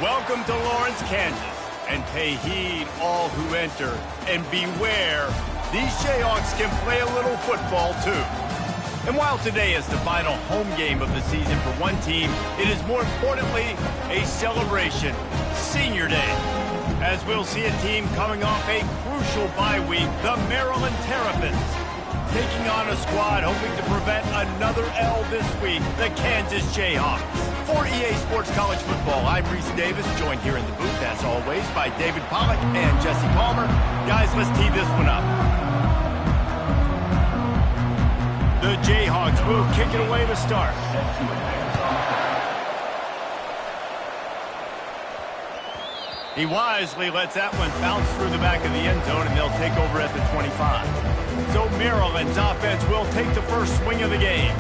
Welcome to Lawrence, Kansas, and pay heed all who enter, and beware, these Jayhawks can play a little football too. And while today is the final home game of the season for one team, it is more importantly a celebration, Senior Day, as we'll see a team coming off a crucial bye week, the Maryland Terrapins, taking on a squad hoping to prevent another L this week, the Kansas Jayhawks. For EA Sports College Football, I'm Reese Davis, joined here in the booth, as always, by David Pollack and Jesse Palmer. Guys, let's tee this one up. The Jayhawks will kick it away to start. He wisely lets that one bounce through the back of the end zone, and they'll take over at the 25. So Maryland's offense will take the first swing of the game.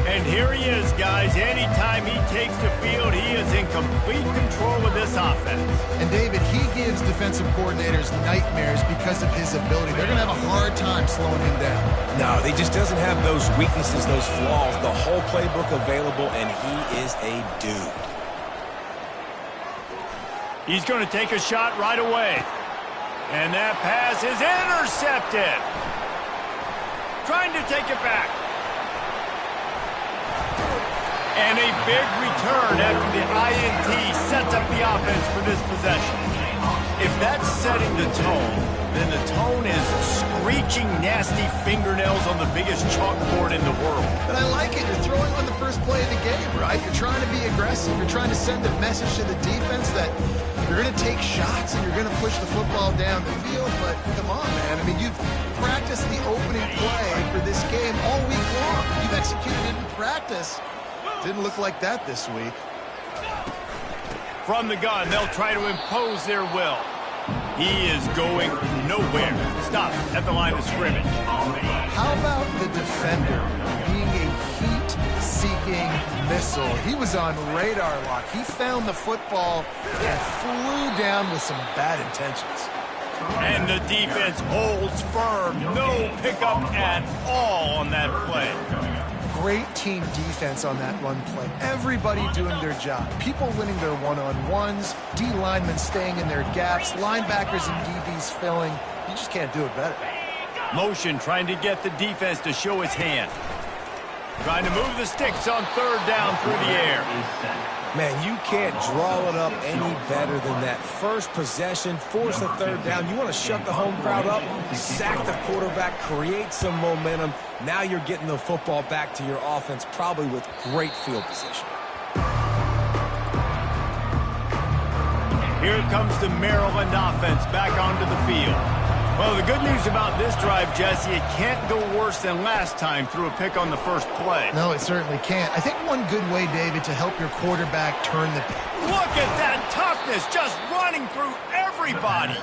And here he is, guys. Anytime he takes the field, he is in complete control of this offense. And, David, he gives defensive coordinators nightmares because of his ability. They're going to have a hard time slowing him down. No, he just doesn't have those weaknesses, those flaws, the whole playbook available, and he is a dude. He's going to take a shot right away. And that pass is intercepted. Trying to take it back. And a big return after the INT sets up the offense for this possession. If that's setting the tone, then the tone is screeching nasty fingernails on the biggest chalkboard in the world. But I like it. You're throwing on the first play of the game, right? You're trying to be aggressive. You're trying to send a message to the defense that you're going to take shots and you're going to push the football down the field. But come on, man. I mean, you've practiced the opening play for this game all week long. You've executed it in practice. Didn't look like that this week. From the gun, they'll try to impose their will. He is going nowhere. Stop at the line of scrimmage. How about the defender being a heat-seeking missile? He was on radar lock. He found the football and flew down with some bad intentions. And the defense holds firm. No pickup at all on that play. Great team defense on that run play. Everybody doing their job. People winning their one-on-ones, D linemen staying in their gaps, linebackers and DBs filling. You just can't do it better. Motion trying to get the defense to show his hand. Trying to move the sticks on third down through the air. Man, you can't draw it up any better than that. First possession, force a third down. You want to shut the home crowd up, sack the quarterback, create some momentum. Now you're getting the football back to your offense, probably with great field position. Here comes the Maryland offense back onto the field. Well, the good news about this drive, Jesse, it can't go worse than last time through a pick on the first play. No, it certainly can't. I think one good way, David, to help your quarterback turn the... Look at that toughness, just running through everybody.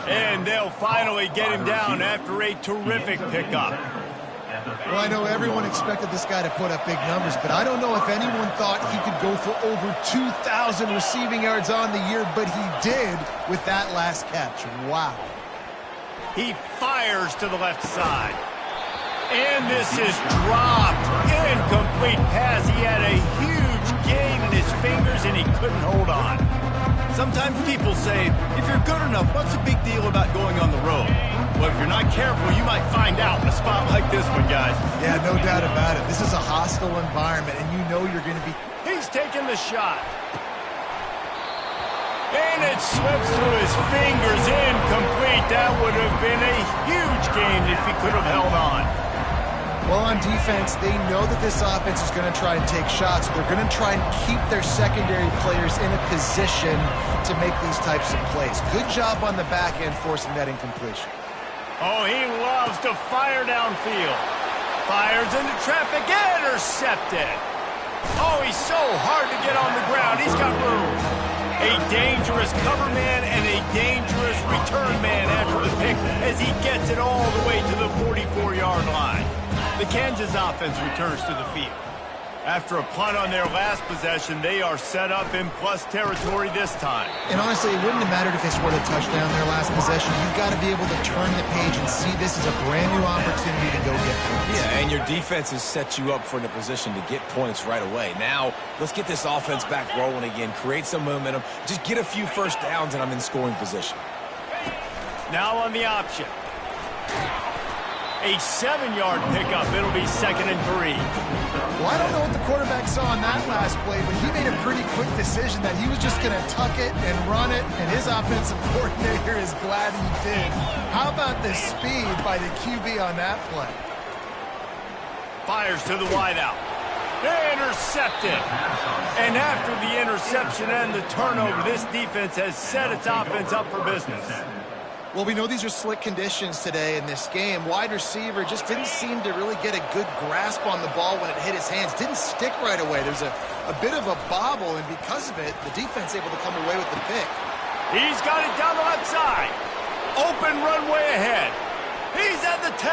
And they'll finally get him down after a terrific pickup. Well, I know everyone expected this guy to put up big numbers, but I don't know if anyone thought he could go for over 2,000 receiving yards on the year, but he did with that last catch. Wow. He fires to the left side. And this is dropped. Incomplete pass. He had a huge gain in his fingers, and he couldn't hold on. Sometimes people say, if you're good enough, what's the big deal about going on the road? Well, if you're not careful, you might find out in a spot like this one, guys. Yeah, no doubt about it. This is a hostile environment, and you know you're going to be... He's taking the shot. And it slips through his fingers, incomplete. That would have been a huge gain if he could have held on. Well, on defense, they know that this offense is going to try and take shots. They're going to try and keep their secondary players in a position to make these types of plays. Good job on the back end forcing that incompletion. Oh, he loves to fire downfield. Fires into traffic, intercepted. Oh, he's so hard to get on the ground. He's got room. A dangerous cover man and a dangerous return man after the pick as he gets it all the way to the 44-yard line. The Kansas offense returns to the field. After a punt on their last possession, they are set up in plus territory this time. And honestly, it wouldn't have mattered if they scored a touchdown their last possession. You've got to be able to turn the page and see this is a brand new opportunity to go get points. Yeah, and your defense has set you up for in a position to get points right away. Now, let's get this offense back rolling again, create some momentum, just get a few first downs, and I'm in scoring position. Now on the option. A 7-yard pickup. It'll be 2nd and 3. Well, I don't know what the quarterback saw on that last play, but he made a pretty quick decision that he was just going to tuck it and run it, and his offensive coordinator is glad he did. How about the speed by the QB on that play? Fires to the wideout. Intercepted. And after the interception and the turnover, this defense has set its offense up for business. Well, we know these are slick conditions today in this game. Wide receiver just didn't seem to really get a good grasp on the ball when it hit his hands. Didn't stick right away. There's a bit of a bobble, and because of it, the defense able to come away with the pick. He's got it down the left side. Open runway ahead. He's at the 10.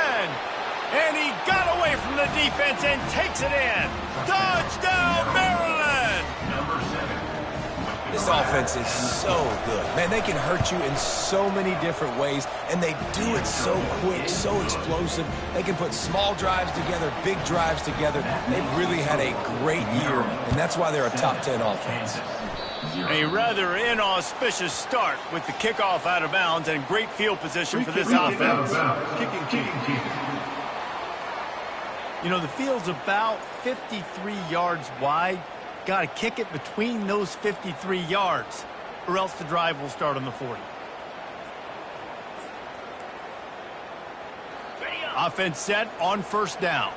And he got away from the defense and takes it in. Touchdown, Maryland! This offense is so good. Man, they can hurt you in so many different ways, and they do it so quick, so explosive. They can put small drives together, big drives together. They've really had a great year, and that's why they're a top 10 offense. A rather inauspicious start with the kickoff out of bounds and great field position for this offense. You know, the field's about 53 yards wide. Got to kick it between those 53 yards, or else the drive will start on the 40. Offense set on first down.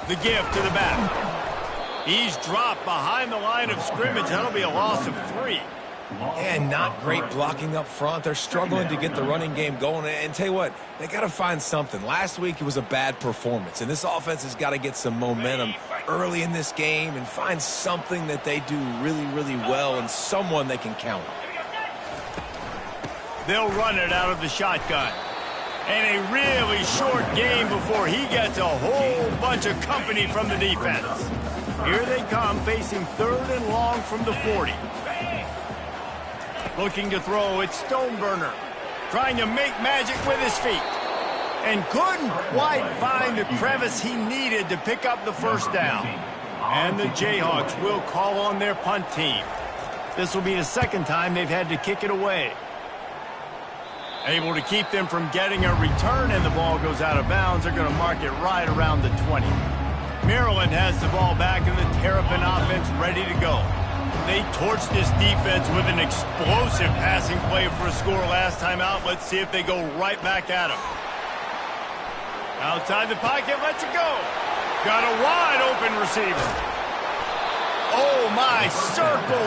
The give to the back. He's dropped behind the line of scrimmage. That'll be a loss of 3. And not great blocking up front. They're struggling to get the running game going. And tell you what, they got to find something. Last week it was a bad performance, and this offense has got to get some momentum early in this game and find something that they do really, really well and someone they can count on. They'll run it out of the shotgun. And a really short game before he gets a whole bunch of company from the defense. Here they come, facing 3rd and long from the 40. Looking to throw, it's Stoneburner. Trying to make magic with his feet. And couldn't quite find the crevice he needed to pick up the first down. And the Jayhawks will call on their punt team. This will be the second time they've had to kick it away. Able to keep them from getting a return, and the ball goes out of bounds. They're going to mark it right around the 20. Maryland has the ball back, and the Terrapin offense ready to go. They torched this defense with an explosive passing play for a score last time out. Let's see if they go right back at him. Outside the pocket, lets it go. Got a wide open receiver. Oh my, circle,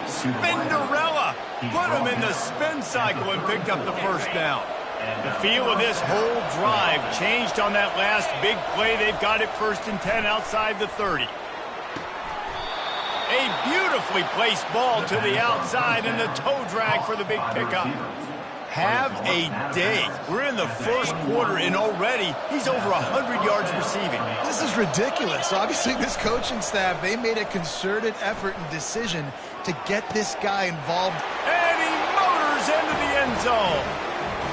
Spinderella. Put him in the spin cycle and picked up the first down. The feel of this whole drive changed on that last big play. They've got it 1st and 10 outside the 30. A beautifully placed ball to the outside and the toe drag for the big pickup. Have a day. We're in the first quarter, and already he's over 100 yards receiving. This is ridiculous. Obviously, this coaching staff, they made a concerted effort and decision to get this guy involved. And he motors into the end zone.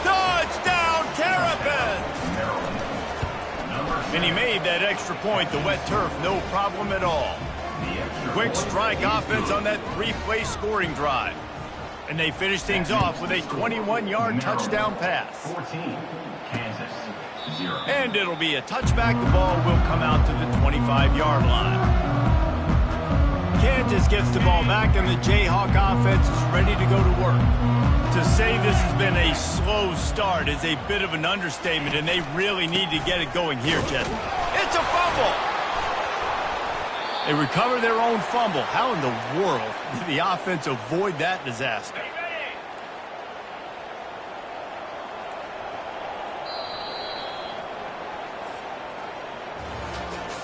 Touchdown, Terrapins! And he made that extra point, the wet turf, no problem at all. Quick strike offense on that 3-play scoring drive. And they finish things off with a 21-yard touchdown pass. 14, Kansas, 0. And it'll be a touchback. The ball will come out to the 25-yard line. Kansas gets the ball back, and the Jayhawk offense is ready to go to work. To say this has been a slow start is a bit of an understatement, and they really need to get it going here, Jet. It's a fumble! They recover their own fumble. How in the world did the offense avoid that disaster?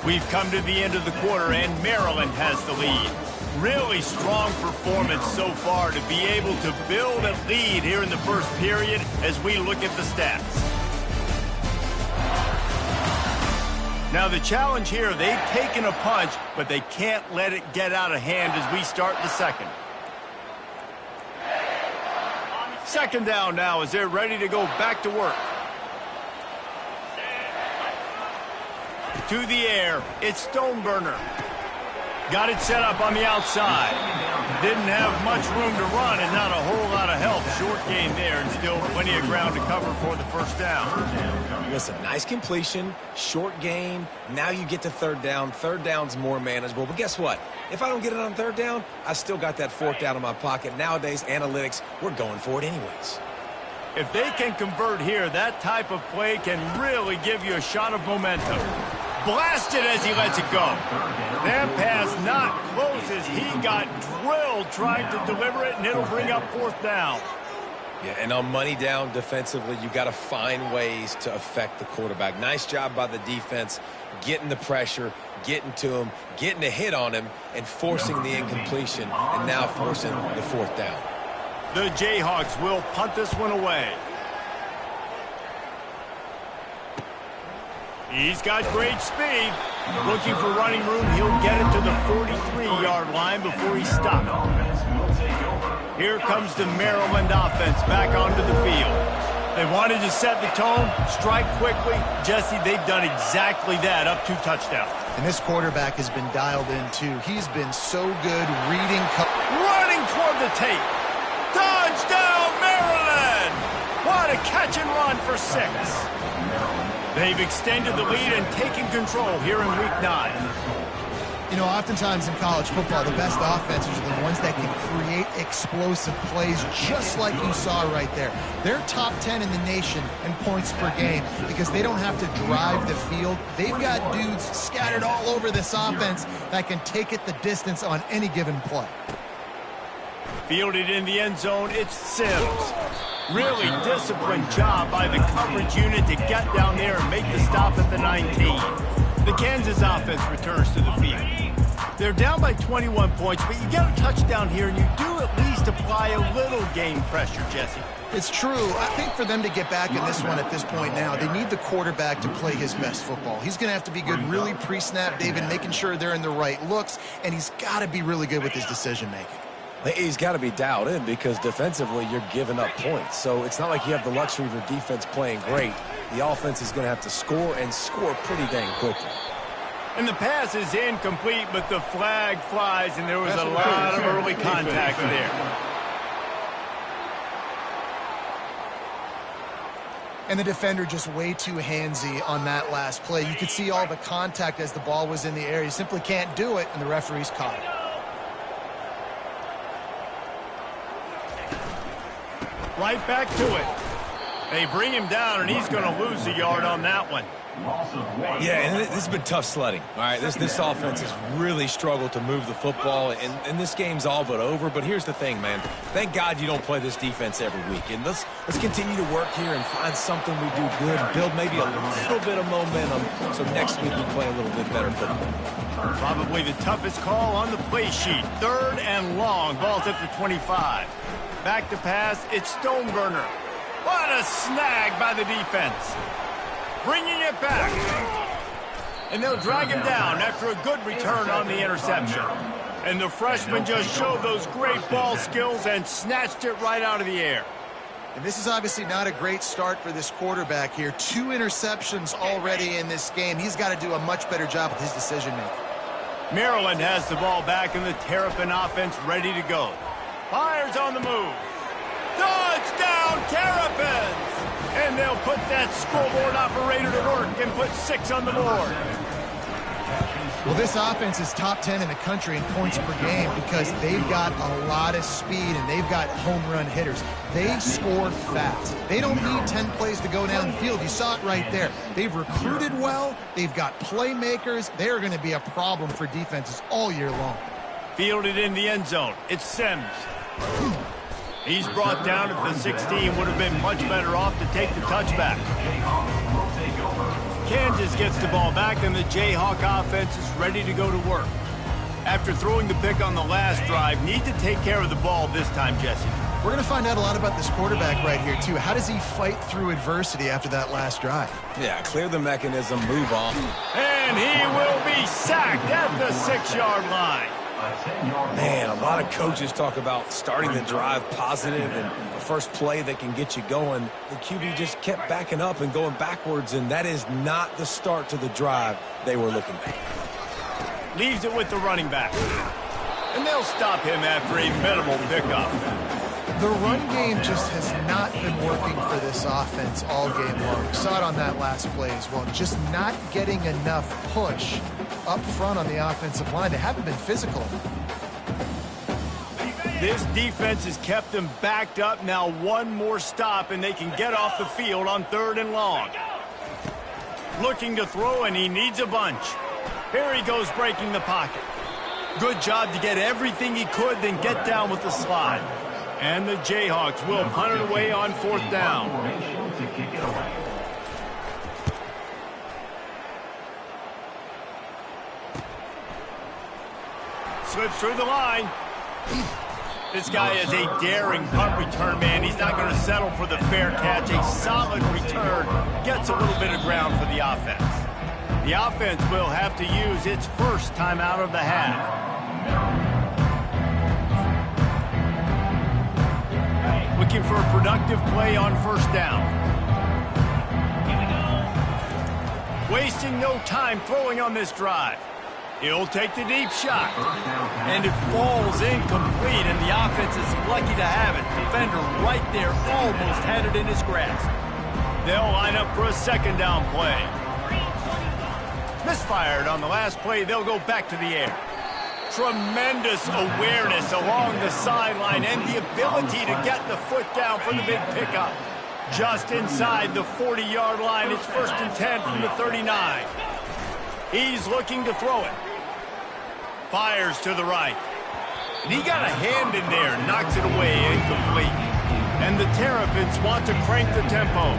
We've come to the end of the quarter, and Maryland has the lead. Really strong performance so far to be able to build a lead here in the first period as we look at the stats. Now the challenge here, they've taken a punch, but they can't let it get out of hand as we start the second. Second down now as they're ready to go back to work. To the air, it's Stoneburner. Got it set up on the outside. Didn't have much room to run and not a whole lot of help. Short gain there and still plenty of ground to cover for the first down. Listen, nice completion, short gain. Now you get to third down. Third down's more manageable. But guess what? If I don't get it on third down, I still got that fourth down in my pocket. Nowadays, analytics, we're going for it anyways. If they can convert here, that type of play can really give you a shot of momentum. Blasted as he lets it go. That pass not close as he got drilled trying to deliver it, and it'll bring up fourth down. Yeah, and on money down defensively, you got to find ways to affect the quarterback. Nice job by the defense, getting the pressure, getting to him, getting a hit on him, and forcing the incompletion, and now forcing the fourth down. The Jayhawks will punt this one away. He's got great speed. Looking for running room, he'll get it to the 43-yard line before he's stopped. Here comes the Maryland offense back onto the field. They wanted to set the tone, strike quickly. Jesse, they've done exactly that, up 2 touchdowns. And this quarterback has been dialed in, too. He's been so good reading. Running toward the tape. Touchdown, Maryland! What a catch and run for 6. They've extended the lead and taken control here in Week 9. You know, oftentimes in college football, the best offenses are the ones that can create explosive plays just like you saw right there. They're top 10 in the nation in points per game because they don't have to drive the field. They've got dudes scattered all over this offense that can take it the distance on any given play. Fielded in the end zone, it's Sims. Really disciplined job by the coverage unit to get down there and make the stop at the 19. The Kansas offense returns to the field. They're down by 21 points, but you get a touchdown here, and you do at least apply a little game pressure, Jesse. It's true. I think for them to get back in this one at this point now, they need the quarterback to play his best football. He's going to have to be good really pre-snap, David, making sure they're in the right looks, and he's got to be really good with his decision-making. He's got to be dialed in because defensively you're giving up points. So it's not like you have the luxury of your defense playing great. The offense is going to have to score and score pretty dang quickly. And the pass is incomplete, but the flag flies, and there was a lot of early contact there. And the defender just way too handsy on that last play. You could see all the contact as the ball was in the air. You simply can't do it, and the referee's caught it. Right back to it. They bring him down, and he's going to lose a yard on that one. Yeah, and this has been tough sledding. All right, this offense has really struggled to move the football, and this game's all but over. But here's the thing, man. Thank God you don't play this defense every week. And let's continue to work here and find something we do good, build maybe a little bit of momentum so next week we play a little bit better football. Probably the toughest call on the play sheet. 3rd and long. Ball's at the 25. Back to pass, it's Stoneburner. What a snag by the defense. Bringing it back. And they'll drag him down after a good return on the interception. And the freshman just showed those great ball skills and snatched it right out of the air. And this is obviously not a great start for this quarterback here. 2 interceptions already in this game. He's got to do a much better job with his decision-making. Maryland has the ball back and the Terrapin offense ready to go. Fires on the move. Touchdown, Terrapins! And they'll put that scoreboard operator to work and put 6 on the board. Well, this offense is top 10 in the country in points per game because they've got a lot of speed and they've got home run hitters. They score fast. They don't need 10 plays to go down the field. You saw it right there. They've recruited well. They've got playmakers. They're going to be a problem for defenses all year long. Fielded in the end zone. It's Sims. He's brought down at the 16. Would have been much better off to take the touchback. Kansas gets the ball back, and the Jayhawk offense is ready to go to work. After throwing the pick on the last drive, need to take care of the ball this time, Jesse. We're going to find out a lot about this quarterback right here, too. How does he fight through adversity after that last drive? Yeah, clear the mechanism, move on. And he will be sacked at the 6-yard line. Man, a lot of coaches talk about starting the drive positive and the first play that can get you going. The QB just kept backing up and going backwards, and that is not the start to the drive they were looking for. Leaves it with the running back. And they'll stop him after a minimal pickup. The run game just has not been working for this offense all game long. We saw it on that last play as well. Just not getting enough push up front on the offensive line. They haven't been physical. This defense has kept them backed up. Now one more stop, and they can get off the field on 3rd and long. Looking to throw, and he needs a bunch. Here he goes, breaking the pocket. Good job to get everything he could, then get down with the slide. And the Jayhawks will punt it away on 4th down. Slips through the line. This guy is a daring punt return man. He's not going to settle for the fair catch. A solid return gets a little bit of ground for the offense. The offense will have to use its first timeout of the half. Looking for a productive play on 1st down. Wasting no time throwing on this drive. He'll take the deep shot. And it falls incomplete, and the offense is lucky to have it. Defender right there almost had it in his grasp. They'll line up for a 2nd down play. Misfired on the last play. They'll go back to the air. Tremendous awareness along the sideline and the ability to get the foot down for the big pickup. Just inside the 40-yard line. It's 1st and 10 from the 39. He's looking to throw it. Fires to the right. And he got a hand in there. Knocks it away, incomplete. And the Terrapins want to crank the tempo.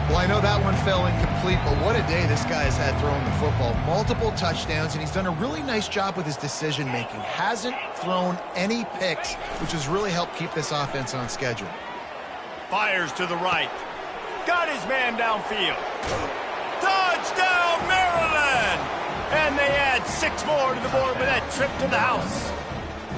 Well, I know that one fell incomplete, but what a day this guy has had throwing the football. Multiple touchdowns, and he's done a really nice job with his decision-making. Hasn't thrown any picks, which has really helped keep this offense on schedule. Fires to the right. Got his man downfield. Touchdown, Maryland! And they add 6 more to the board with that trip to the house.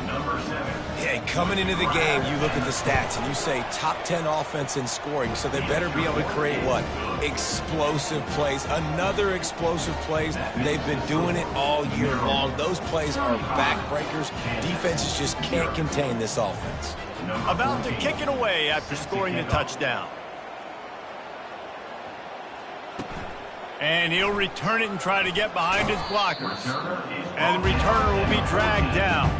Number 7. Yeah, coming into the game, you look at the stats and you say top 10 offense in scoring, so they better be able to create what? Explosive plays. Another explosive plays. They've been doing it all year long. Those plays are backbreakers. Defenses just can't contain this offense. About to kick it away after scoring the touchdown. And he'll return it and try to get behind his blockers. And the returner will be dragged down.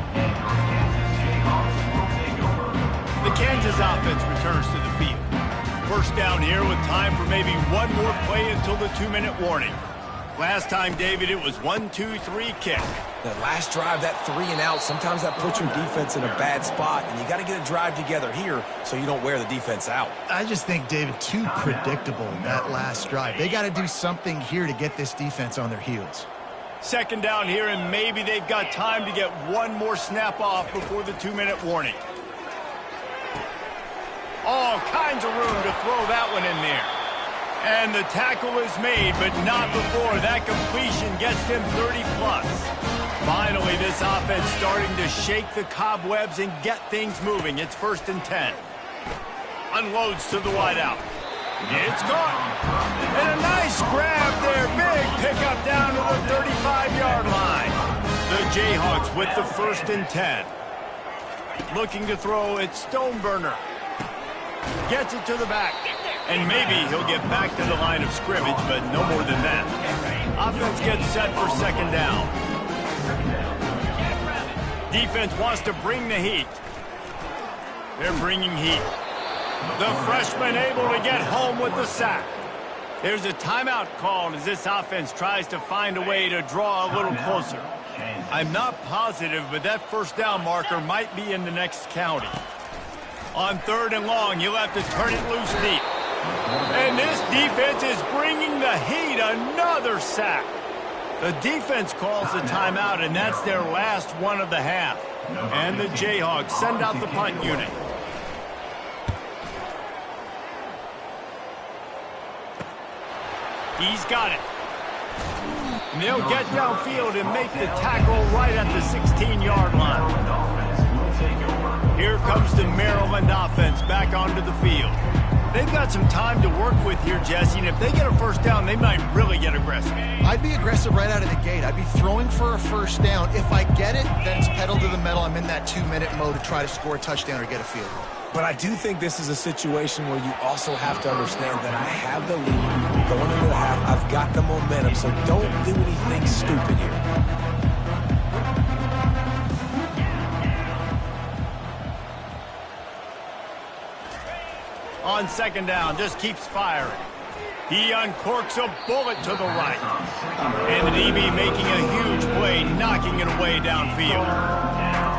The Kansas offense returns to the field. 1st down here with time for maybe one more play until the 2-minute warning. Last time, David, it was 1-2-3 kick. That last drive, that 3 and out, sometimes that puts your defense in a bad spot, and you got to get a drive together here so you don't wear the defense out. I just think, David, too predictable that last drive. They got to do something here to get this defense on their heels. 2nd down here, and maybe they've got time to get one more snap off before the 2-minute warning. All kinds of room to throw that one in there. And the tackle is made, but not before that completion gets them 30-plus. Finally, this offense starting to shake the cobwebs and get things moving. It's 1st and 10. Unloads to the wideout. It's caught. And a nice grab there. Big pickup down to the 35-yard line. The Jayhawks with the 1st and 10. Looking to throw, it's Stoneburner. Gets it to the back. And maybe he'll get back to the line of scrimmage, but no more than that. Offense gets set for 2nd down. Defense wants to bring the heat. They're bringing heat. The freshman able to get home with the sack. There's a timeout called as this offense tries to find a way to draw a little closer. I'm not positive, but that 1st down marker might be in the next county. On 3rd and long, you'll have to turn it loose deep. And this defense is bringing the heat. Another sack. The defense calls the timeout, and that's their last one of the half. And the Jayhawks send out the punt unit. He's got it. And they'll get downfield and make the tackle right at the 16-yard line. Here comes the Maryland offense back onto the field. They've got some time to work with here, Jesse, and if they get a first down, they might really get aggressive. I'd be aggressive right out of the gate. I'd be throwing for a first down. If I get it, then it's pedal to the metal. I'm in that 2-minute mode to try to score a touchdown or get a field goal. But I do think this is a situation where you also have to understand that I have the lead going into the half. I've got the momentum, so don't do anything stupid here. On second down, just keeps firing. He uncorks a bullet to the right. And the DB making a huge play, knocking it away downfield.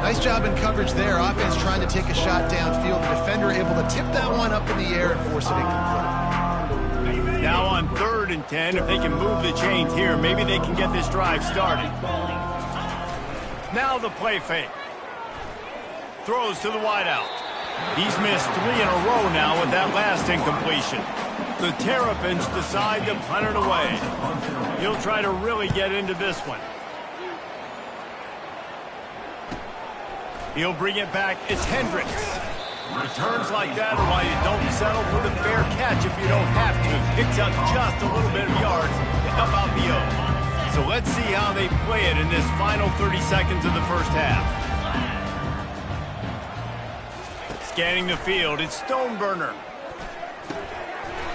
Nice job in coverage there. Offense trying to take a shot downfield. The defender able to tip that one up in the air and force it incomplete. Now on 3rd and 10, if they can move the chains here, maybe they can get this drive started. Now the play fake. Throws to the wideout. He's missed 3 in a row now with that last incompletion. The Terrapins decide to punt it away. He'll try to really get into this one. He'll bring it back. It's Hendricks. Returns like that are why you don't settle for the fair catch if you don't have to. Picks up just a little bit of yards to help out the O. So let's see how they play it in this final 30 seconds of the first half. Scanning the field, it's Stoneburner.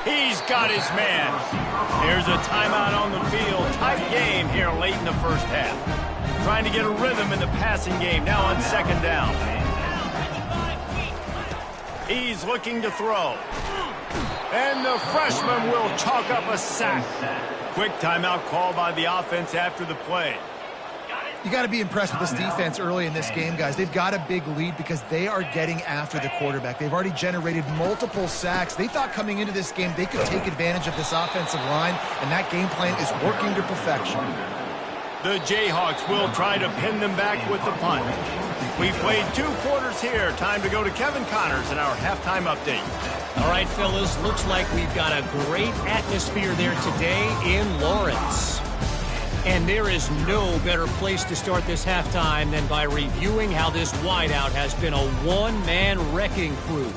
He's got his man. Here's a timeout on the field. Tight game here late in the first half. Trying to get a rhythm in the passing game now on second down. He's looking to throw. And the freshman will chalk up a sack. Quick timeout call by the offense after the play. You got to be impressed with this defense early in this game, guys. They've got a big lead because they are getting after the quarterback. They've already generated multiple sacks. They thought coming into this game they could take advantage of this offensive line, and that game plan is working to perfection. The Jayhawks will try to pin them back with the punt. We played 2 quarters here. Time to go to Kevin Connors in our halftime update. All right, fellas, looks like we've got a great atmosphere there today in Lawrence. And there is no better place to start this halftime than by reviewing how this wideout has been a one-man wrecking crew.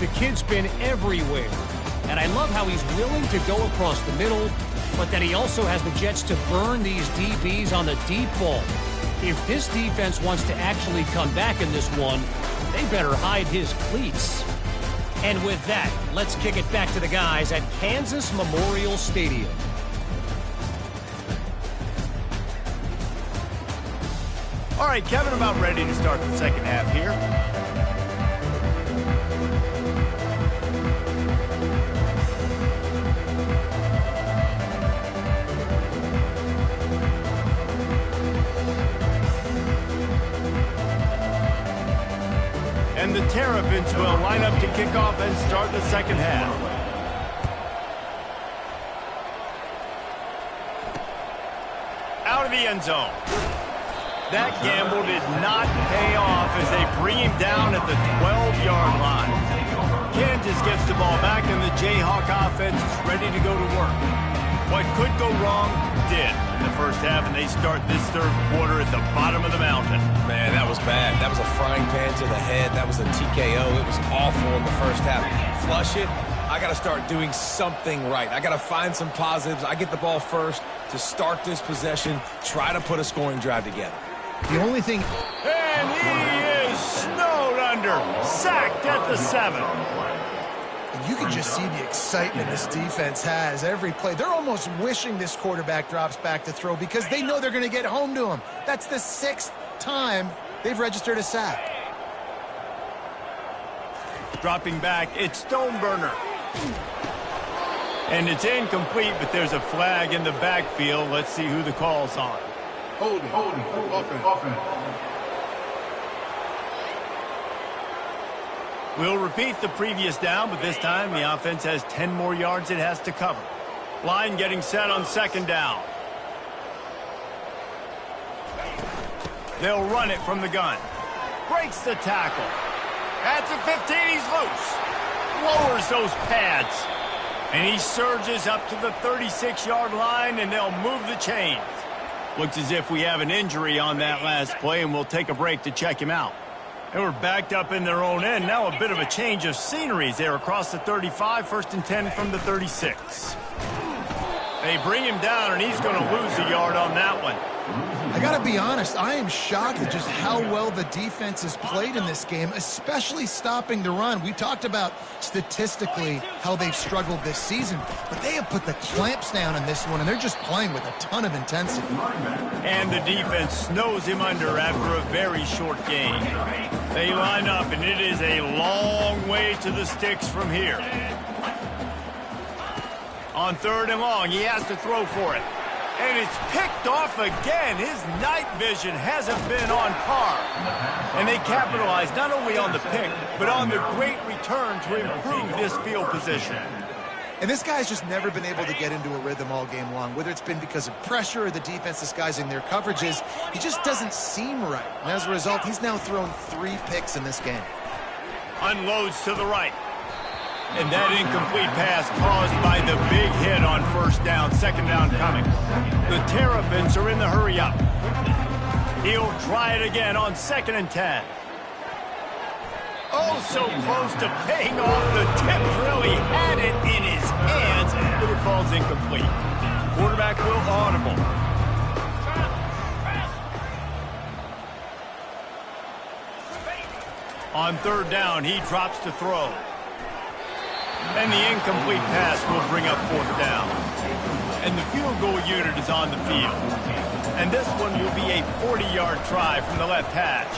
The kid's been everywhere. And I love how he's willing to go across the middle, but that he also has the jets to burn these DBs on the deep ball. If this defense wants to actually come back in this one, they better hide his cleats. And with that, let's kick it back to the guys at Kansas Memorial Stadium. All right, Kevin, about ready to start the second half here. And the Terrapins will line up to kick off and start the second half. Out of the end zone. That gamble did not pay off as they bring him down at the 12-yard line. Kansas gets the ball back, and the Jayhawk offense is ready to go to work. What could go wrong did in the first half, and they start this third quarter at the bottom of the mountain. Man, that was bad. That was a frying pan to the head. That was a TKO. It was awful in the first half. Flush it. I got to start doing something right. I got to find some positives. I get the ball first to start this possession, try to put a scoring drive together. The only thing... And he is snowed under, sacked at the 7. You can just see the excitement this defense has every play. They're almost wishing this quarterback drops back to throw because they know they're going to get home to him. That's the 6th time they've registered a sack. Dropping back, it's Stoneburner. And it's incomplete, but there's a flag in the backfield. Let's see who the call's on. Holding, offense. We'll repeat the previous down, but this time the offense has 10 more yards it has to cover. Line getting set on second down. They'll run it from the gun. Breaks the tackle. At the 15, he's loose. Lowers those pads. And he surges up to the 36-yard line, and they'll move the chains. Looks as if we have an injury on that last play, and we'll take a break to check him out. And we're backed up in their own end. Now a bit of a change of sceneries there across the 35, 1st and 10 from the 36. They bring him down, and he's going to lose a yard on that one. I got to be honest, I am shocked at just how well the defense has played in this game, especially stopping the run. We talked about statistically how they've struggled this season, but they have put the clamps down in this one, and they're just playing with a ton of intensity. And the defense snows him under after a very short gain. They line up, and it is a long way to the sticks from here. On 3rd and long, he has to throw for it. And it's picked off again. His night vision hasn't been on par. And they capitalize not only on the pick, but on the great return to improve this field position. And this guy's just never been able to get into a rhythm all game long, whether it's been because of pressure or the defense disguising their coverages. He just doesn't seem right. And as a result, he's now thrown 3 picks in this game. Unloads to the right. And that incomplete pass caused by the big hit on 1st down, 2nd down coming. The Terrapins are in the hurry up. He'll try it again on 2nd and 10. Oh, so close to paying off. The tip really had it in his hands, but it falls incomplete. Quarterback will audible. On 3rd down, he drops to throw. And the incomplete pass will bring up 4th down. And the field goal unit is on the field. And this one will be a 40-yard try from the left hash.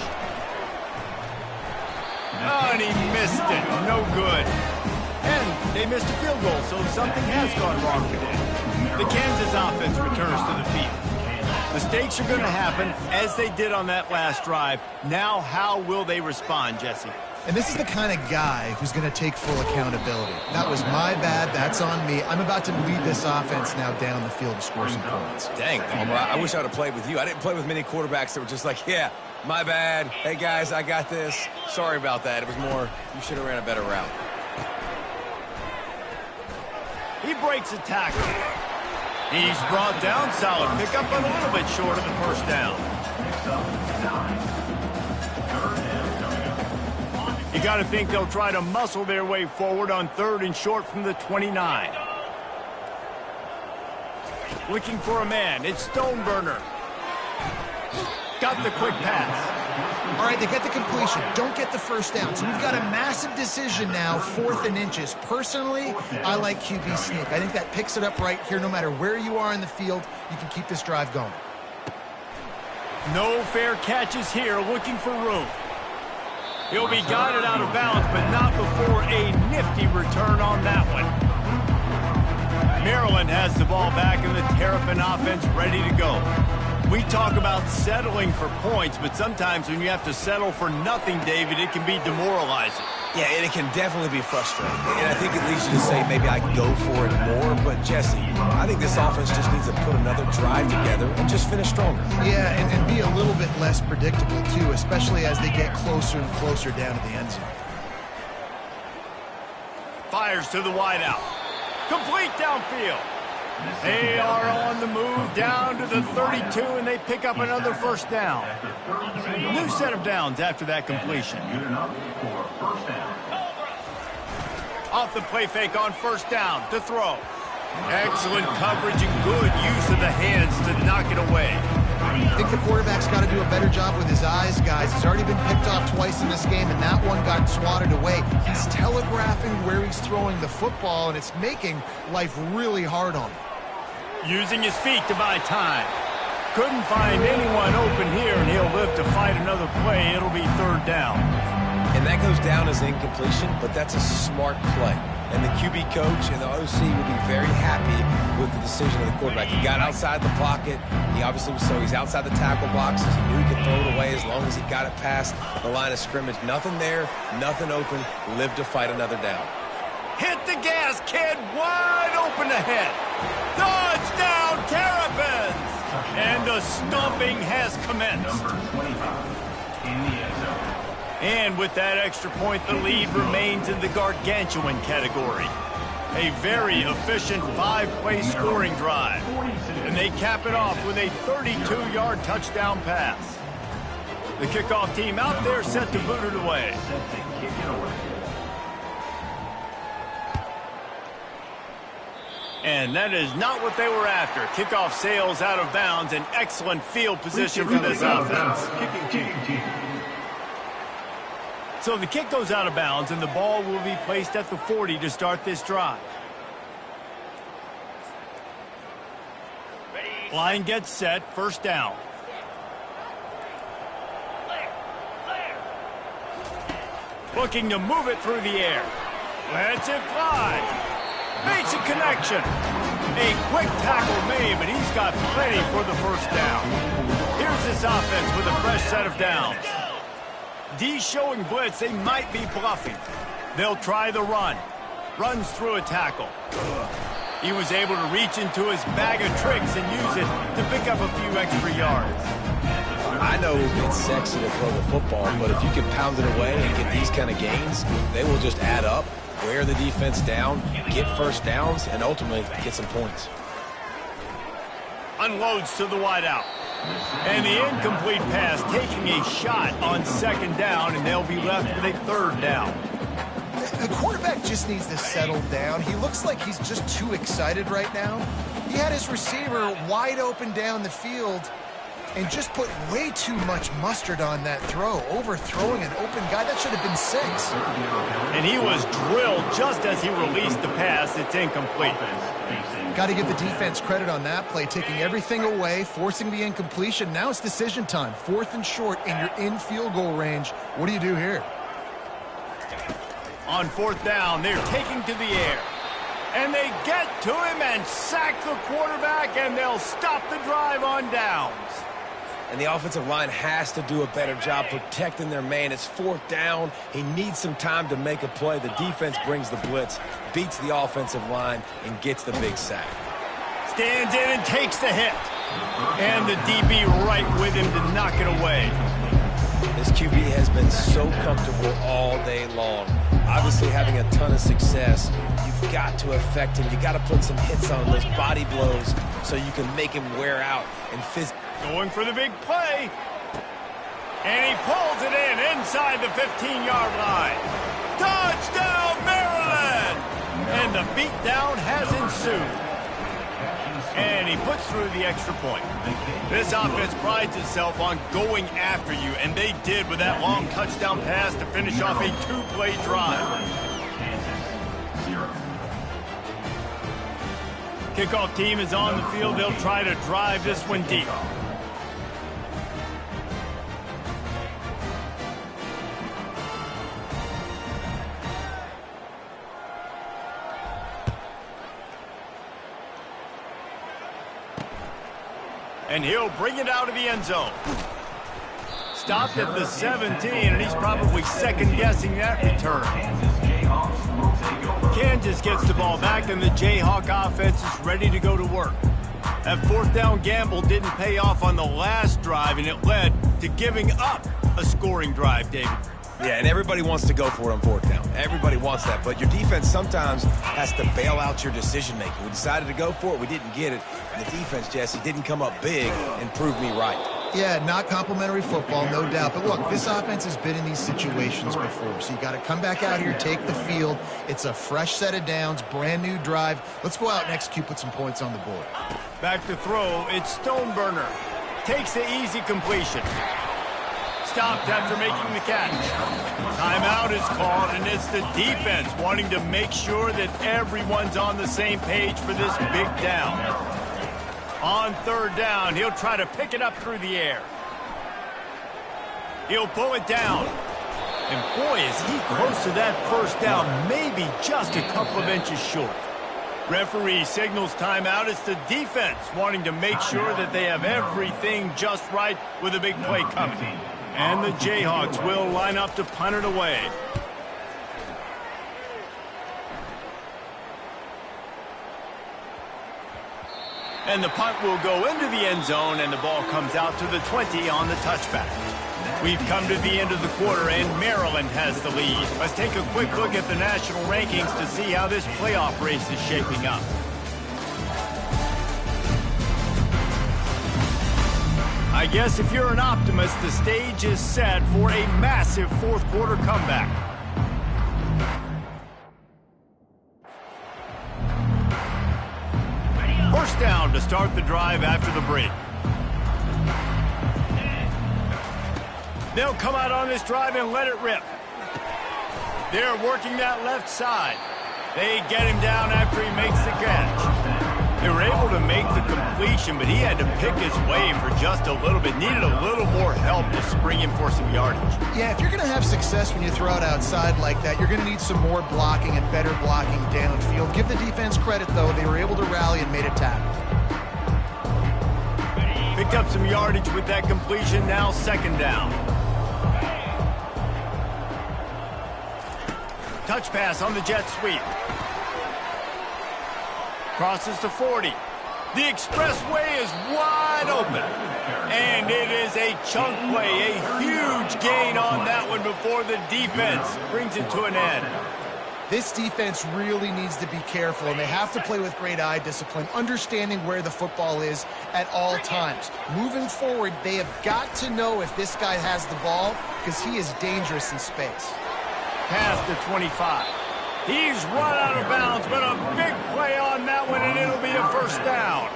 Oh, and he missed it. No good. And they missed a field goal, so something has gone wrong today. The Kansas offense returns to the field. Mistakes are going to happen, as they did on that last drive. Now, how will they respond, Jesse? And this is the kind of guy who's going to take full accountability. That was my bad. That's on me. I'm about to lead this offense now down the field to score some points. Dang, Homer, I wish I would have played with you. I didn't play with many quarterbacks that were just like, yeah, my bad. Hey, guys, I got this. Sorry about that. It was more, you should have ran a better route. He breaks a tackle. He's brought down. Solid pickup, but a little bit short of the 1st down. You got to think they'll try to muscle their way forward on 3rd and short from the 29. Looking for a man. It's Stoneburner. Got the quick pass. All right, they get the completion. Don't get the 1st down. So we've got a massive decision now, 4th and inches. Personally, I like QB sneak. I think that picks it up right here. No matter where you are in the field, you can keep this drive going. No fair catches here. Looking for room. He'll be guided out of bounds, but not before a nifty return on that one. Maryland has the ball back, and the Terrapin offense ready to go. We talk about settling for points, but sometimes when you have to settle for nothing, David, it can be demoralizing. Yeah, and it can definitely be frustrating. And I think it leads you to say maybe I go for it more. But, Jesse, I think this offense just needs to put another drive together and just finish stronger. Yeah, and be a little bit less predictable, too, especially as they get closer and closer down to the end zone. Fires to the wideout. Complete downfield. They are on the move down to the 32, and they pick up another 1st down. New set of downs after that completion. Off the play fake on 1st down to throw. Excellent coverage and good use of the hands to knock it away. I think the quarterback's got to do a better job with his eyes, guys. He's already been picked off twice in this game, and that one got swatted away. He's telegraphing where he's throwing the football, and it's making life really hard on him. Using his feet to buy time. Couldn't find anyone open here, and he'll live to fight another play. It'll be 3rd down. And that goes down as incompletion, but that's a smart play. And the QB coach and the OC will be very happy with the decision of the quarterback. He got outside the pocket. He obviously was he's outside the tackle boxes. He knew he could throw it away as long as he got it past the line of scrimmage. Nothing there, nothing open. Live to fight another down. Hit the gas, kid. Wide open ahead. Touchdown, Terrapins! And the stomping has commenced. And with that extra point, the lead remains in the gargantuan category. A very efficient 5-play scoring drive. And they cap it off with a 32-yard touchdown pass. The kickoff team out there set to boot it away. And that is not what they were after. Kickoff sails out of bounds, and excellent field position for this offense. So the kick goes out of bounds, and the ball will be placed at the 40 to start this drive. Line gets set, first down. Looking to move it through the air. Lets it fly. Makes a connection. A quick tackle made, but he's got plenty for the first down. Here's this offense with a fresh set of downs. D showing blitz, they might be bluffing. They'll try the run. Runs through a tackle. He was able to reach into his bag of tricks and use it to pick up a few extra yards. I know it's sexy to throw the football, but if you can pound it away and get these kind of gains, they will just add up, wear the defense down, get first downs, and ultimately get some points. Unloads to the wideout. And the incomplete pass taking a shot on second down, and they'll be left with a third down. The quarterback just needs to settle down. He looks like he's just too excited right now. He had his receiver wide open down the field and just put way too much mustard on that throw, overthrowing an open guy. That should have been 6. And he was drilled just as he released the pass. It's incomplete. Got to give the defense credit on that play, taking everything away, forcing the incompletion. Now it's decision time. 4th and short, and you're in field goal range. What do you do here? On 4th down, they're taking to the air. And they get to him and sack the quarterback, and they'll stop the drive on downs. And the offensive line has to do a better job protecting their man. It's 4th down. He needs some time to make a play. The defense brings the blitz, beats the offensive line, and gets the big sack. Stands in and takes the hit. And the DB right with him to knock it away. This QB has been so comfortable all day long. Obviously having a ton of success. You've got to affect him. You got to put some hits on those body blows so you can make him wear out and physically. Going for the big play. And he pulls it in inside the 15-yard line. Touchdown, Maryland! And the beatdown has ensued. And he puts through the extra point. This offense prides itself on going after you, and they did with that long touchdown pass to finish off a 2-play drive. Kickoff team is on the field. They'll try to drive this one deep. And he'll bring it out of the end zone. Stopped at the 17, and he's probably second-guessing that return. Kansas gets the ball back, and the Jayhawk offense is ready to go to work. That 4th down gamble didn't pay off on the last drive, and it led to giving up a scoring drive, David. Yeah, and everybody wants to go for it on 4th down. Everybody wants that, but your defense sometimes has to bail out your decision-making. We decided to go for it. We didn't get it. And the defense, Jesse, didn't come up big and prove me right. Yeah, not complimentary football, no doubt. But look, this offense has been in these situations before, so you got to come back out here, take the field. It's a fresh set of downs, brand new drive. Let's go out and execute, put some points on the board. Back to throw, it's Stoneburner. Takes the easy completion. Stopped after making the catch. Timeout is called, and it's the defense wanting to make sure that everyone's on the same page for this big down. On 3rd down, he'll try to pick it up through the air. He'll pull it down. And boy, is he close to that first down, maybe just a couple of inches short. Referee signals timeout. It's the defense wanting to make sure that they have everything just right with a big play coming. And the Jayhawks will line up to punt it away. And the punt will go into the end zone, and the ball comes out to the 20 on the touchback. We've come to the end of the quarter, and Maryland has the lead. Let's take a quick look at the national rankings to see how this playoff race is shaping up. I guess if you're an optimist, the stage is set for a massive fourth-quarter comeback. First down to start the drive after the break. They'll come out on this drive and let it rip. They're working that left side. They get him down after he makes the catch. They were able to make the completion, but he had to pick his way for just a little bit. Needed a little more help to spring him for some yardage. Yeah, if you're going to have success when you throw it outside like that, you're going to need some more blocking and better blocking downfield. Give the defense credit, though. They were able to rally and made a tackle. Picked up some yardage with that completion. Now second down. Touch pass on the jet sweep. Crosses to 40. The expressway is wide open. And it is a chunk play, a huge gain on that one before the defense brings it to an end. This defense really needs to be careful, and they have to play with great eye discipline, understanding where the football is at all times. Moving forward, they have got to know if this guy has the ball, because he is dangerous in space. Past the 25. He's run out of bounds, but a big play on that one, and it'll be a first down.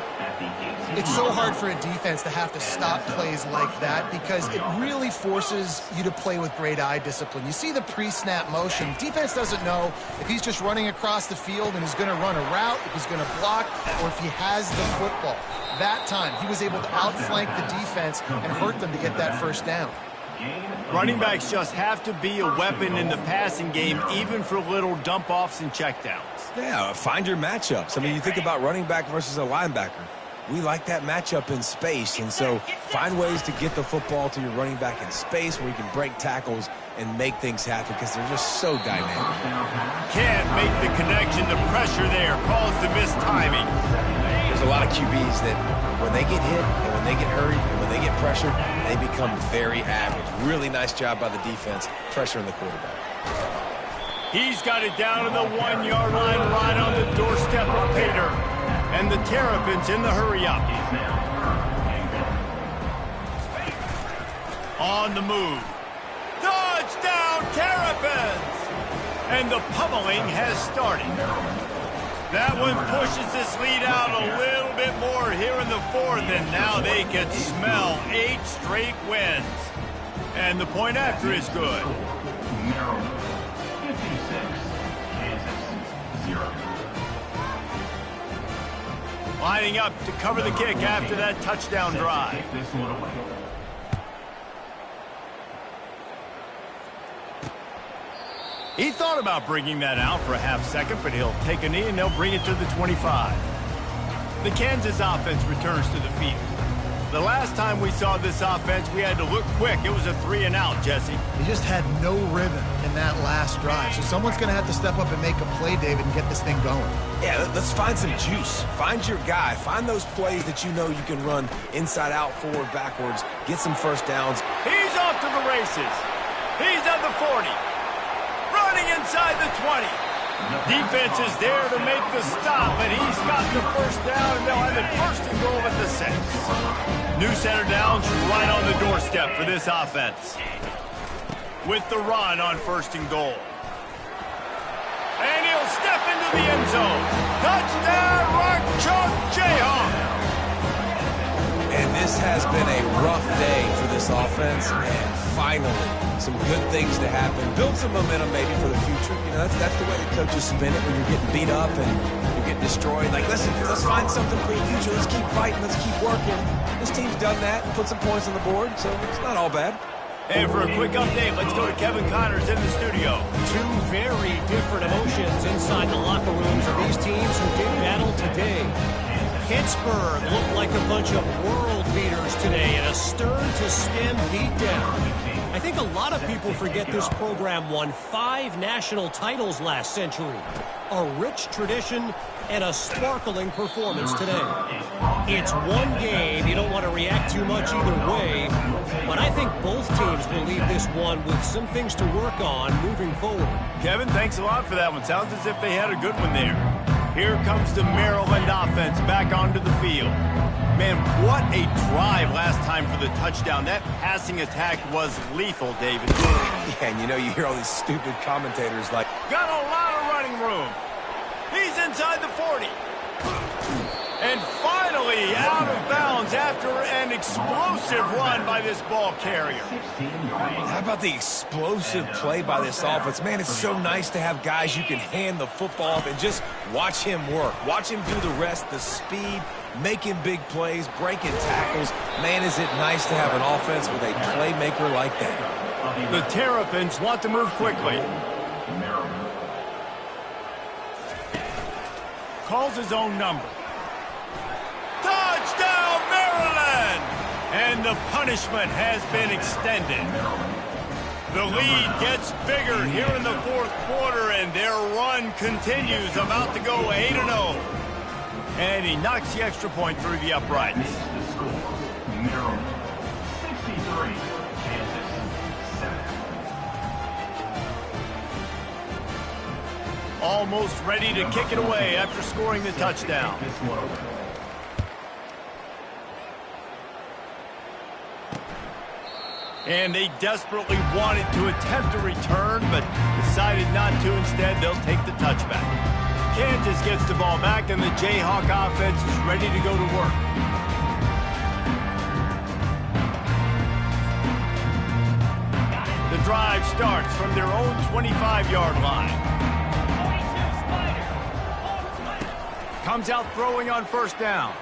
It's so hard for a defense to have to stop plays like that because it really forces you to play with great eye discipline. You see the pre-snap motion. Defense doesn't know if he's just running across the field and he's going to run a route, if he's going to block, or if he has the football. That time, he was able to outflank the defense and hurt them to get that first down. Running backs just have to be a weapon in the passing game, even for little dump-offs and checkdowns. Yeah, find your matchups. I mean, you think about running back versus a linebacker. We like that matchup in space, and so find ways to get the football to your running back in space where you can break tackles and make things happen because they're just so dynamic. Can't make the connection. The pressure there caused the mistiming. There's a lot of QBs that when they get hit and when they get hurried and when they get pressured, they become very average. Really nice job by the defense pressuring the quarterback. He's got it down to the 1 yard line right on the doorstep of Pater. And the Terrapins in the hurry-up. On the move. Touchdown, Terrapins! And the pummeling has started. That one pushes this lead out a little bit more here in the fourth, and now they can smell 8 straight wins. And the point after is good. Maryland 56, Kansas 0. Lining up to cover the kick after that touchdown drive. He thought about bringing that out for a half second, but he'll take a knee and they'll bring it to the 25. The Kansas offense returns to the field. The last time we saw this offense, we had to look quick. It was a 3-and-out, Jesse. He just had no rhythm in that last drive. So someone's going to have to step up and make a play, David, and get this thing going. Yeah, let's find some juice. Find your guy. Find those plays that you know you can run inside out, forward, backwards. Get some first downs. He's off to the races. He's at the 40. Running inside the 20. Defense is there to make the stop, and he's got the first down, and they'll have it first and goal at the 6. New center downs right on the doorstep for this offense. With the run on first and goal. And he'll step into the end zone. Touchdown, Rock Chalk Jayhawk. And this has been a rough day for this offense, and finally, some good things to happen. Build some momentum maybe for the future. You know, that's the way the coaches spin it when you're getting beat up and you're getting destroyed. Like, listen, let's find something for the future. Let's keep fighting. Let's keep working. This team's done that and put some points on the board, so it's not all bad. And for a quick update, let's go to Kevin Connors in the studio. Two very different emotions inside the locker rooms of these teams who did battle today. Pittsburgh looked like a bunch of world beaters today in a stern-to-stem beatdown. I think a lot of people forget this program won 5 national titles last century. A rich tradition and a sparkling performance today. It's one game. You don't want to react too much either way. But I think both teams will leave this one with some things to work on moving forward. Kevin, thanks a lot for that one. Sounds as if they had a good one there. Here comes the Maryland offense back onto the field. Man, what a drive last time for the touchdown. That passing attack was lethal, David. Yeah, and you know, you hear all these stupid commentators like, got a lot of running room. He's inside the 40. And finally out of bounds after an explosive run by this ball carrier. how about the explosive play by this offense? Man, it's so nice to have guys you can hand the football off and just watch him work. Watch him do the rest, the speed, making big plays, breaking tackles. Man, is it nice to have an offense with a playmaker like that. The Terrapins want to move quickly. Calls his own number. Touchdown, Maryland! And the punishment has been extended. The lead gets bigger here in the fourth quarter, and their run continues, about to go 8-0. And he knocks the extra point through the uprights. The score, Maryland 63, Kansas 7. Almost ready to kick it away after scoring the touchdown. And they desperately wanted to attempt a return, but decided not to. Instead, they'll take the touchback. Kansas gets the ball back, and the Jayhawk offense is ready to go to work. The drive starts from their own 25-yard line. Comes out throwing on first down.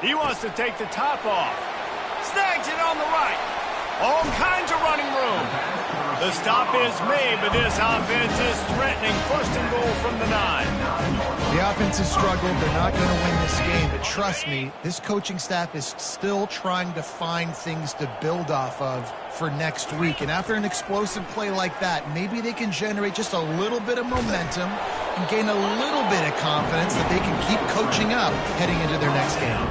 He wants to take the top off. Snags it on the right. All kinds of running room. The stop is made, but this offense is threatening first and goal from the 9. The offense has struggled. They're not going to win this game, but trust me, this coaching staff is still trying to find things to build off of for next week. And after an explosive play like that, maybe they can generate just a little bit of momentum and gain a little bit of confidence that they can keep coaching up heading into their next game.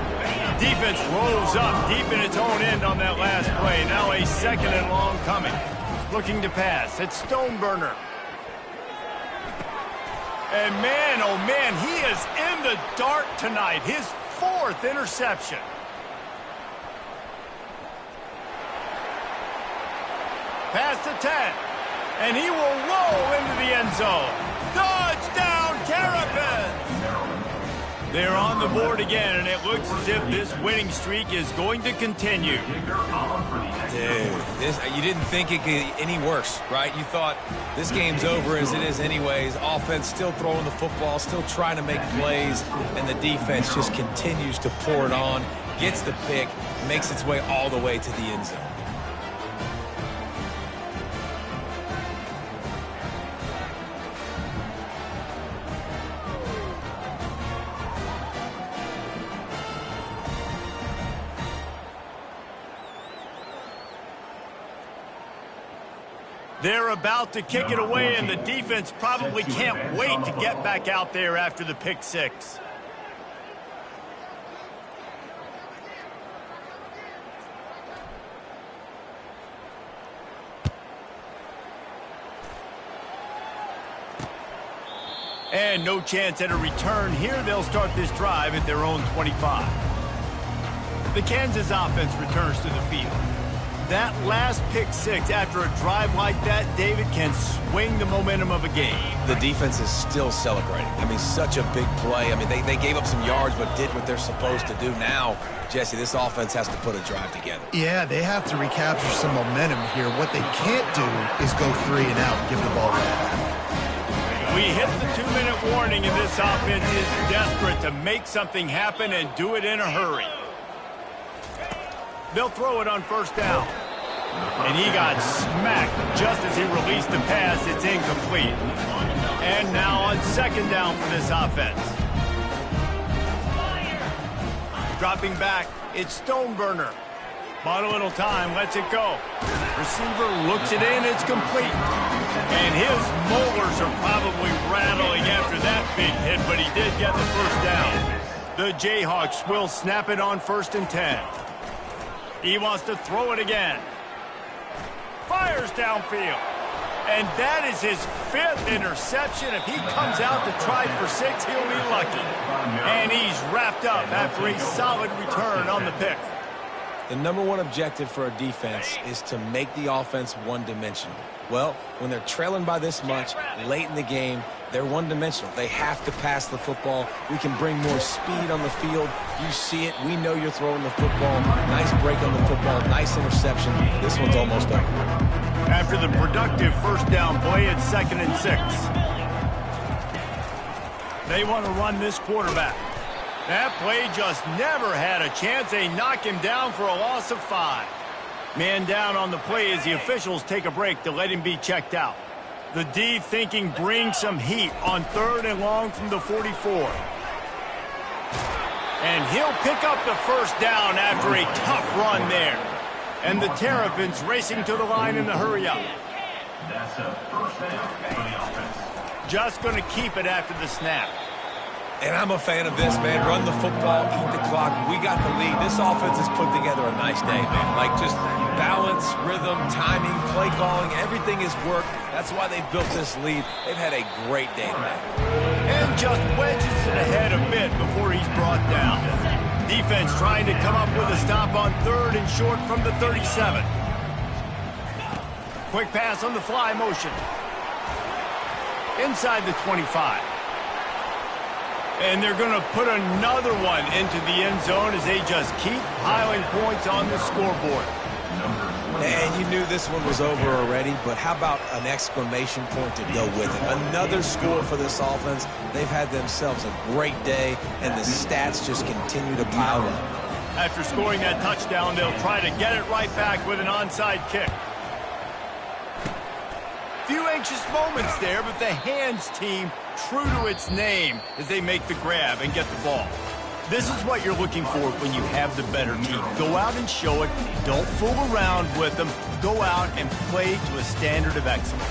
Defense rolls up deep in its own end on that last play. Now a second and long coming. Looking to pass. It's Stoneburner. And man, oh man, he is in the dark tonight. His 4th interception. Pass to 10. And he will roll into the end zone. Touchdown, Terrapins! They're on the board again, and it looks as if this winning streak is going to continue. Dude, you didn't think it could get any worse, right? You thought this game's over as it is anyways. Offense still throwing the football, still trying to make plays, and the defense just continues to pour it on, gets the pick, makes its way all the way to the end zone. They're about to kick it away, and the defense probably can't wait to get back out there after the pick six. And no chance at a return here. They'll start this drive at their own 25. The Kansas offense returns to the field. That last pick six after a drive like that, David, can swing the momentum of a game. The defense is still celebrating. I mean, such a big play. I mean, they gave up some yards but did what they're supposed to do. Now, Jesse, this offense has to put a drive together. Yeah, they have to recapture some momentum here. What they can't do is go 3 and out and give the ball right back. We hit the 2-minute warning, and this offense is desperate to make something happen and do it in a hurry. They'll throw it on first down. And he got smacked just as he released the pass. It's incomplete. And now on second down for this offense. Dropping back, it's Stoneburner. Bought a little time, lets it go. Receiver looks it in, it's complete. And his molars are probably rattling after that big hit, but he did get the first down. The Jayhawks will snap it on 1st and 10. He wants to throw it again. Fires downfield. And that is his 5th interception. If he comes out to try for 6, he'll be lucky. And he's wrapped up after a solid return on the pick. The #1 objective for a defense is to make the offense one-dimensional. Well, when they're trailing by this much late in the game, they're one-dimensional. They have to pass the football. We can bring more speed on the field. You see it. We know you're throwing the football. Nice break on the football. Nice interception. This one's almost over. After the productive 1st down play, it's 2nd and 6. They want to run this quarterback. That play just never had a chance. They knock him down for a loss of 5. Man down on the play as the officials take a break to let him be checked out. The D thinking bring some heat on 3rd and long from the 44. And he'll pick up the 1st down after a tough run there. And the Terrapins racing to the line in the hurry up. That's a 1st down for the offense. Just going to keep it after the snap. And I'm a fan of this, man. Run the football, eat the clock. We got the lead. This offense has put together a nice day, man. Like just balance, rhythm, timing, play calling, everything has worked. That's why they built this lead. They've had a great day tonight. And just wedges it ahead a bit before he's brought down. Defense trying to come up with a stop on 3rd and short from the 37. Quick pass on the fly motion. Inside the 25. And they're going to put another one into the end zone as they just keep piling points on the scoreboard. And you knew this one was over already, but how about an exclamation point to go with it? Another score for this offense. They've had themselves a great day, and the stats just continue to pile up. After scoring that touchdown, they'll try to get it right back with an onside kick. Few anxious moments there, but the hands team true to its name as they make the grab and get the ball. This is what you're looking for when you have the better team. Go out and show it. Don't fool around with them. Go out and play to a standard of excellence.